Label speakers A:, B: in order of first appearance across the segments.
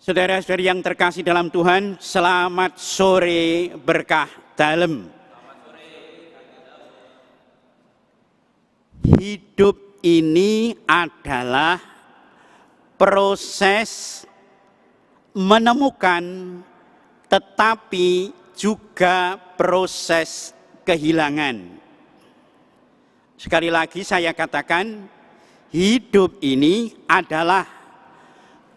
A: Saudara-saudari yang terkasih dalam Tuhan, selamat sore berkah dalem. Hidup ini adalah proses menemukan, tetapi juga proses kehilangan. Sekali lagi saya katakan, hidup ini adalah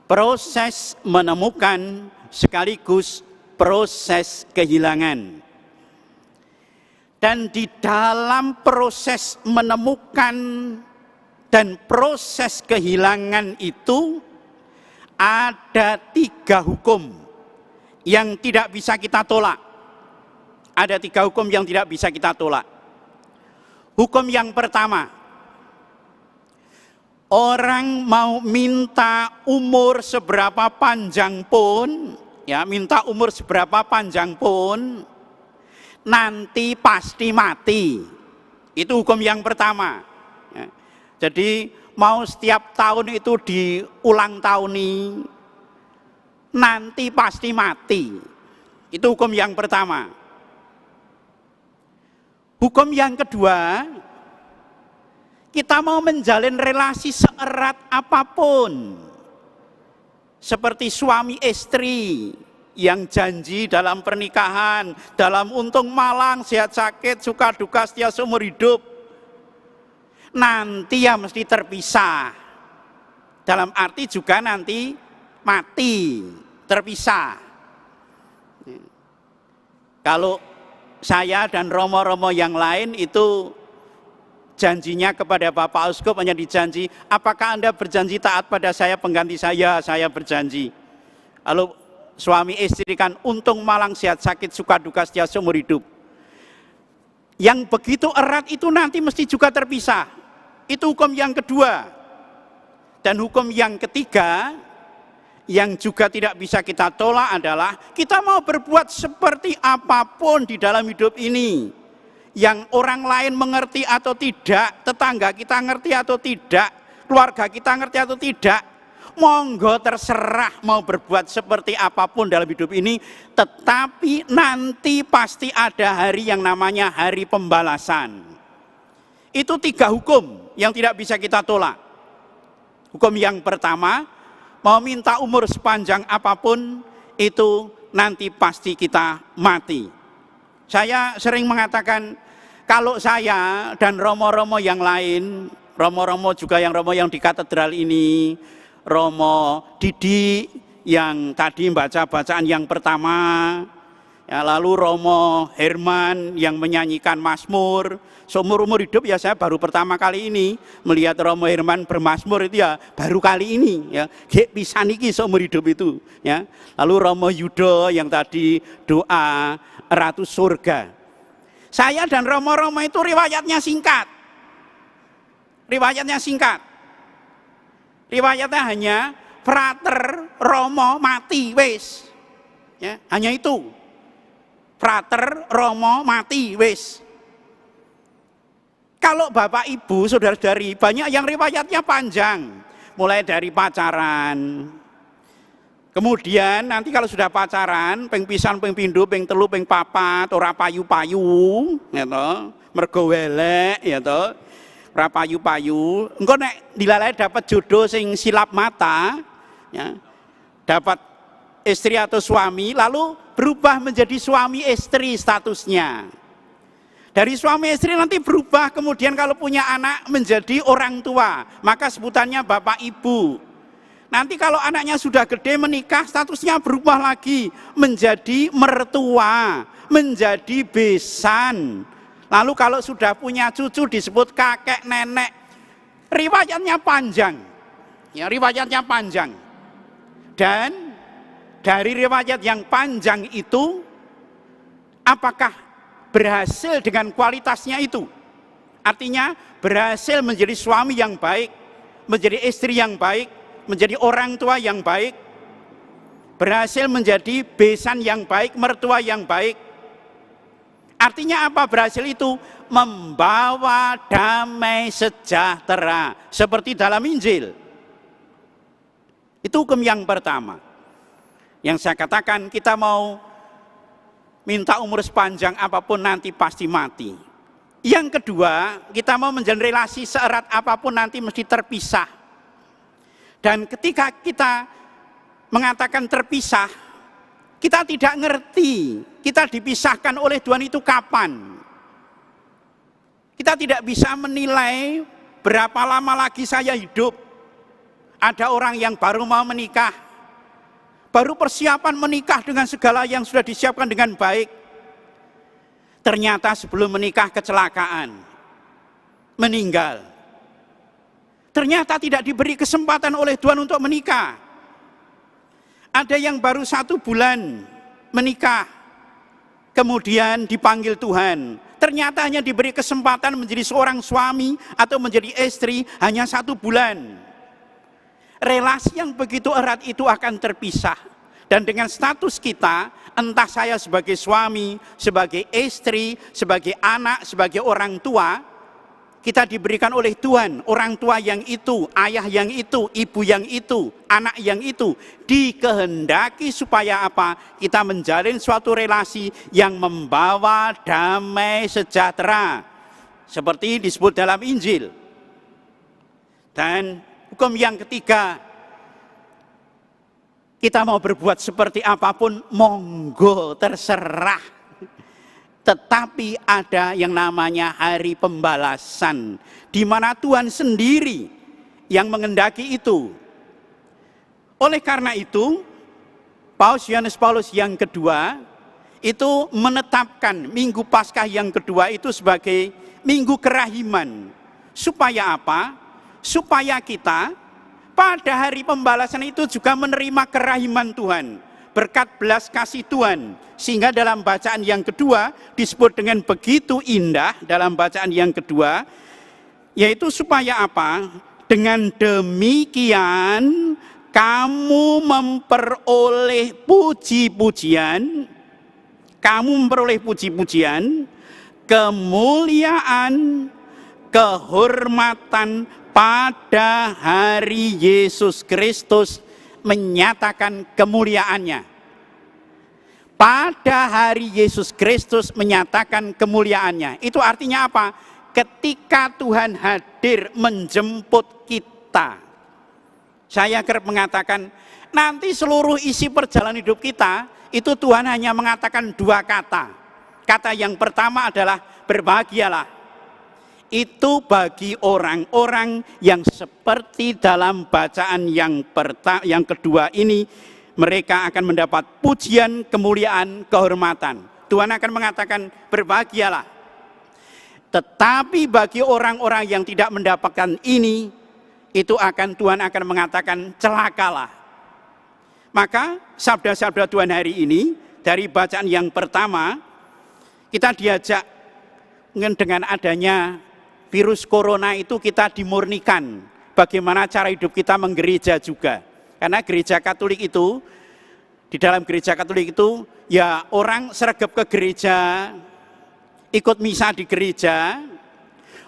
A: proses menemukan sekaligus proses kehilangan. Dan di dalam proses menemukan dan proses kehilangan itu ada 3 hukum yang tidak bisa kita tolak. Ada 3 hukum yang tidak bisa kita tolak. Hukum yang pertama, orang mau minta umur seberapa panjang pun, ya minta umur seberapa panjang pun, nanti pasti mati. Itu hukum yang pertama. Ya. Jadi mau setiap tahun itu diulang tahuni, nanti pasti mati. Itu hukum yang pertama. Hukum yang kedua, kita mau menjalin relasi seerat apapun, seperti suami istri yang janji dalam pernikahan, dalam untung malang, sehat sakit, suka duka, setia seumur hidup, nanti ya mesti terpisah. Dalam arti juga nanti mati, terpisah. Kalau saya dan romo-romo yang lain itu janjinya kepada Bapak Uskup hanya dijanji, apakah Anda berjanji taat pada saya pengganti saya berjanji. Lalu suami istri kan untung malang sehat sakit suka duka setia seumur hidup. Yang begitu erat itu nanti mesti juga terpisah. Itu hukum yang kedua. Dan hukum yang ketiga yang juga tidak bisa kita tolak adalah kita mau berbuat seperti apapun di dalam hidup ini, yang orang lain mengerti atau tidak, tetangga kita ngerti atau tidak, keluarga kita ngerti atau tidak, monggo terserah mau berbuat seperti apapun dalam hidup ini, tetapi nanti pasti ada hari yang namanya hari pembalasan. Itu 3 hukum yang tidak bisa kita tolak. Hukum yang pertama, mau minta umur sepanjang apapun, itu nanti pasti kita mati. Saya sering mengatakan, kalau saya dan romo-romo yang lain, romo-romo juga yang romo yang di katedral ini, Romo Didi yang tadi baca bacaan yang pertama, ya, lalu Romo Herman yang menyanyikan Mazmur. Seumur-umur hidup ya saya baru pertama kali ini melihat Romo Herman bermazmur, itu ya baru kali ini ya. Gek pisan iki seumur hidup itu ya. Lalu Romo Yudo yang tadi doa Ratu Surga. Saya dan romo-romo itu riwayatnya singkat. Riwayatnya singkat. Riwayatnya hanya frater Romo mati wis. Ya, hanya itu. Frater Romo mati wis. Kalau Bapak Ibu, saudara-saudari, banyak yang riwayatnya panjang. Mulai dari pacaran. Kemudian nanti kalau sudah pacaran, ping pisan, ping pindho, ping telu, ping papat, ora payu-payu, ya toh, mergo welek, ya toh, ora payu-payu. Engko nek dilalai dapat jodoh sing silap mata, ya, dapat istri atau suami, lalu berubah menjadi suami istri statusnya. Dari suami istri nanti berubah, kemudian kalau punya anak menjadi orang tua, maka sebutannya bapak ibu. Nanti kalau anaknya sudah gede menikah, statusnya berubah lagi menjadi mertua, menjadi besan. Lalu kalau sudah punya cucu disebut kakek nenek. Riwayatnya panjang. Ya, riwayatnya panjang. Dan dari riwayat yang panjang itu, apakah berhasil dengan kualitasnya itu? Artinya berhasil menjadi suami yang baik, menjadi istri yang baik, menjadi orang tua yang baik, berhasil menjadi besan yang baik, mertua yang baik. Artinya apa berhasil itu? Membawa damai sejahtera seperti dalam Injil. Itu hukum yang pertama. Yang saya katakan, kita mau minta umur sepanjang apapun nanti pasti mati. Yang kedua, kita mau menjalin relasi seerat apapun nanti mesti terpisah. Dan ketika kita mengatakan terpisah, kita tidak ngerti kita dipisahkan oleh Tuhan itu kapan. Kita tidak bisa menilai berapa lama lagi saya hidup. Ada orang yang baru mau menikah, baru persiapan menikah dengan segala yang sudah disiapkan dengan baik. Ternyata sebelum menikah kecelakaan, meninggal. Ternyata tidak diberi kesempatan oleh Tuhan untuk menikah. Ada yang baru 1 bulan menikah, kemudian dipanggil Tuhan. Ternyata hanya diberi kesempatan menjadi seorang suami atau menjadi istri hanya 1 bulan. Relasi yang begitu erat itu akan terpisah. Dan dengan status kita, entah saya sebagai suami, sebagai istri, sebagai anak, sebagai orang tua, kita diberikan oleh Tuhan, orang tua yang itu, ayah yang itu, ibu yang itu, anak yang itu, dikehendaki supaya apa? Kita menjalin suatu relasi yang membawa damai sejahtera, seperti disebut dalam Injil. Dan hukum yang ketiga, kita mau berbuat seperti apapun, monggo terserah. Tetapi ada yang namanya hari pembalasan, di mana Tuhan sendiri yang mengendaki itu. Oleh karena itu, Paus Yohanes Paulus yang kedua itu menetapkan Minggu Paskah yang kedua itu sebagai Minggu Kerahiman. Supaya apa? Supaya kita pada hari pembalasan itu juga menerima kerahiman Tuhan, berkat belas kasih Tuhan. Sehingga dalam bacaan yang kedua disebut dengan begitu indah dalam bacaan yang kedua, yaitu supaya apa? Dengan demikian kamu memperoleh puji-pujian, kemuliaan, kehormatan pada hari Yesus Kristus menyatakan kemuliaannya. Pada hari Yesus Kristus menyatakan kemuliaannya. Itu artinya apa? Ketika Tuhan hadir menjemput kita. Saya kerap mengatakan, nanti seluruh isi perjalanan hidup kita, itu Tuhan hanya mengatakan 2 kata. Kata yang pertama adalah berbahagialah. Itu bagi orang-orang yang seperti dalam bacaan yang kedua ini, mereka akan mendapat pujian, kemuliaan, kehormatan. Tuhan akan mengatakan berbahagialah. Tetapi bagi orang-orang yang tidak mendapatkan ini, itu Tuhan akan mengatakan celakalah. Maka sabda-sabda Tuhan hari ini dari bacaan yang pertama, kita diajak dengan adanya virus corona itu kita dimurnikan bagaimana cara hidup kita menggereja juga. Karena gereja Katolik itu, di dalam gereja Katolik itu, ya orang sergap ke gereja, ikut misa di gereja,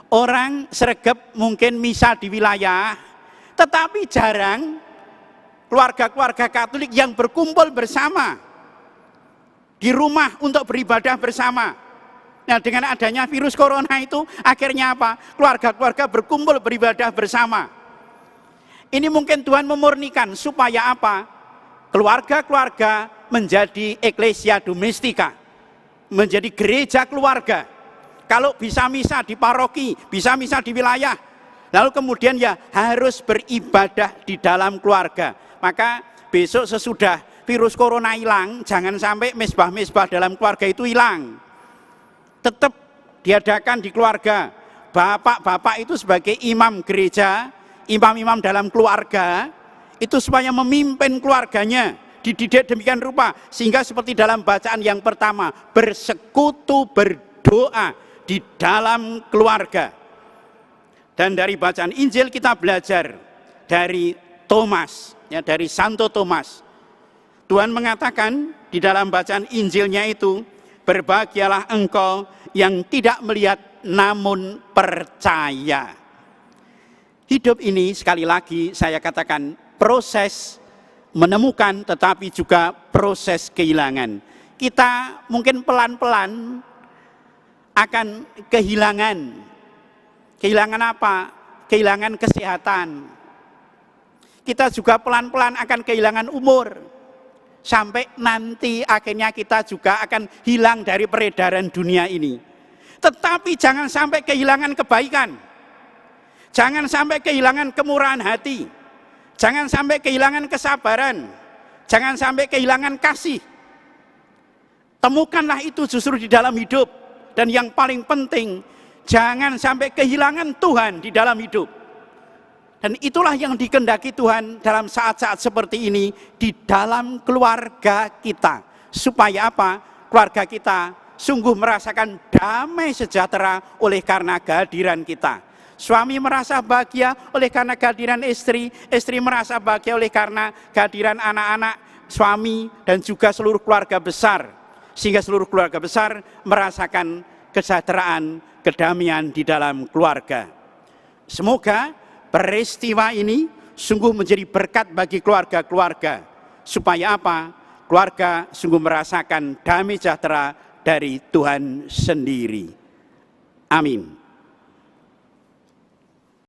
A: orang sergap mungkin misa di wilayah, tetapi jarang keluarga-keluarga Katolik yang berkumpul bersama di rumah untuk beribadah bersama. Nah, dengan adanya virus corona itu akhirnya apa? Keluarga-keluarga berkumpul beribadah bersama. Ini mungkin Tuhan memurnikan supaya apa? Keluarga-keluarga menjadi eklesia domestika, menjadi gereja keluarga. Kalau bisa misa di paroki, bisa misa di wilayah, lalu kemudian ya harus beribadah di dalam keluarga. Maka besok sesudah virus corona hilang, jangan sampai mesbah-mesbah dalam keluarga itu hilang. Tetap diadakan di keluarga. Bapak-bapak itu sebagai imam gereja, imam-imam dalam keluarga, itu supaya memimpin keluarganya, dididik demikian rupa, sehingga seperti dalam bacaan yang pertama, bersekutu berdoa di dalam keluarga. Dan dari bacaan Injil kita belajar dari Thomas, ya, dari Santo Thomas. Tuhan mengatakan di dalam bacaan Injilnya itu, berbahagialah engkau yang tidak melihat namun percaya. Hidup ini sekali lagi saya katakan proses menemukan, tetapi juga proses kehilangan. Kita mungkin pelan-pelan akan kehilangan. Kehilangan apa? Kehilangan kesehatan. Kita juga pelan-pelan akan kehilangan umur. Sampai nanti akhirnya kita juga akan hilang dari peredaran dunia ini. Tetapi jangan sampai kehilangan kebaikan. Jangan sampai kehilangan kemurahan hati. Jangan sampai kehilangan kesabaran. Jangan sampai kehilangan kasih. Temukanlah itu justru di dalam hidup. Dan yang paling penting, jangan sampai kehilangan Tuhan di dalam hidup. Dan itulah yang dikehendaki Tuhan dalam saat-saat seperti ini di dalam keluarga kita. Supaya apa? Keluarga kita sungguh merasakan damai sejahtera oleh karena kehadiran kita. Suami merasa bahagia oleh karena kehadiran istri, istri merasa bahagia oleh karena kehadiran anak-anak, suami, dan juga seluruh keluarga besar. Sehingga seluruh keluarga besar merasakan kesejahteraan, kedamaian di dalam keluarga. Semoga peristiwa ini sungguh menjadi berkat bagi keluarga-keluarga. Supaya apa? Keluarga sungguh merasakan damai sejahtera dari Tuhan sendiri. Amin.